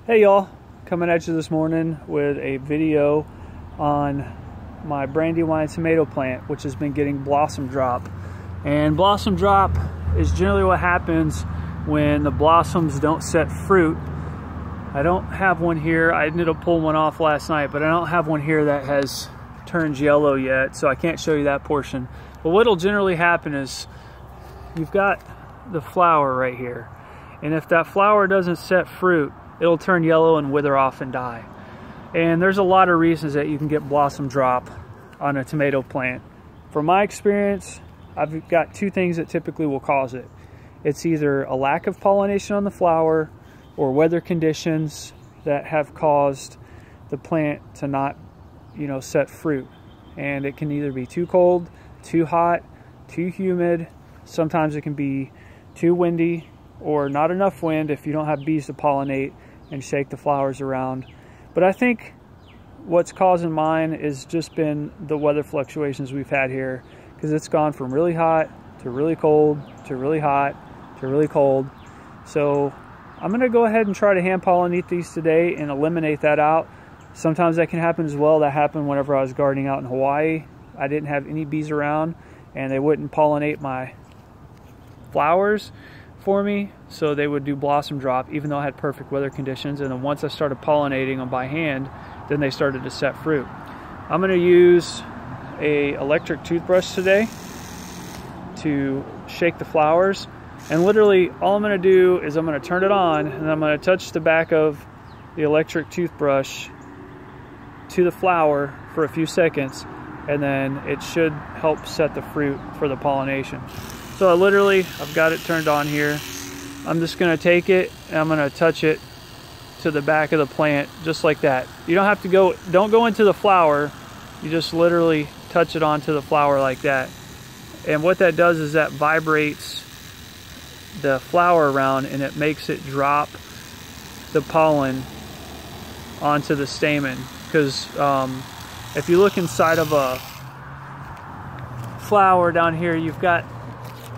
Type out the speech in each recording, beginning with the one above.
Hey y'all, coming at you this morning with a video on my Brandywine tomato plant, which has been getting blossom drop. And blossom drop is generally what happens when the blossoms don't set fruit. I don't have one here. I ended up pulling one off last night, but I don't have one here that has turned yellow yet, so I can't show you that portion. But what'll generally happen is you've got the flower right here, and if that flower doesn't set fruit, it'll turn yellow and wither off and die. And there's a lot of reasons that you can get blossom drop on a tomato plant. From my experience, I've got two things that typically will cause it. It's either a lack of pollination on the flower or weather conditions that have caused the plant to not, set fruit. And it can either be too cold, too hot, too humid. Sometimes it can be too windy or not enough wind if you don't have bees to pollinate and shake the flowers around. But I think what's causing mine is just been the weather fluctuations we've had here, because it's gone from really hot to really cold to really hot to really cold. So I'm gonna go ahead and try to hand pollinate these today and eliminate that out. Sometimes that can happen as well. That happened whenever I was gardening out in Hawaii. I didn't have any bees around and they wouldn't pollinate my flowers for me, so they would do blossom drop even though I had perfect weather conditions. And then once I started pollinating them by hand, then they started to set fruit. I'm going to use a electric toothbrush today to shake the flowers, and literally all I'm going to do is I'm going to turn it on and I'm going to touch the back of the electric toothbrush to the flower for a few seconds, and then it should help set the fruit for the pollination. So I've got it turned on here. I'm just gonna take it and I'm gonna touch it to the back of the plant just like that. You don't have to don't go into the flower. You just literally touch it onto the flower like that. And what that does is that vibrates the flower around and it makes it drop the pollen onto the stamen. Because if you look inside of a flower down here, you've got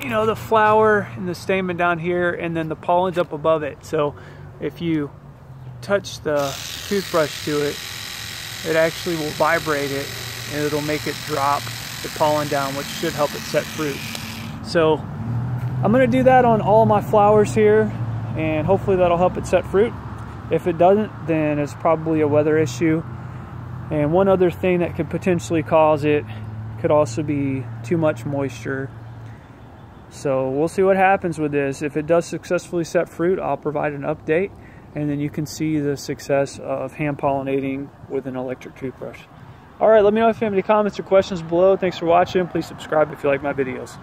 the flower and the stamen down here, and then the pollen's up above it. So if you touch the toothbrush to it, it actually will vibrate it and it'll make it drop the pollen down, which should help it set fruit. So I'm going to do that on all my flowers here, and hopefully that'll help it set fruit. If it doesn't, then it's probably a weather issue. And one other thing that could potentially cause it could also be too much moisture. So we'll see what happens with this. If it does successfully set fruit, I'll provide an update, and then you can see the success of hand pollinating with an electric toothbrush. All right, let me know if you have any comments or questions below. Thanks for watching. Please subscribe if you like my videos.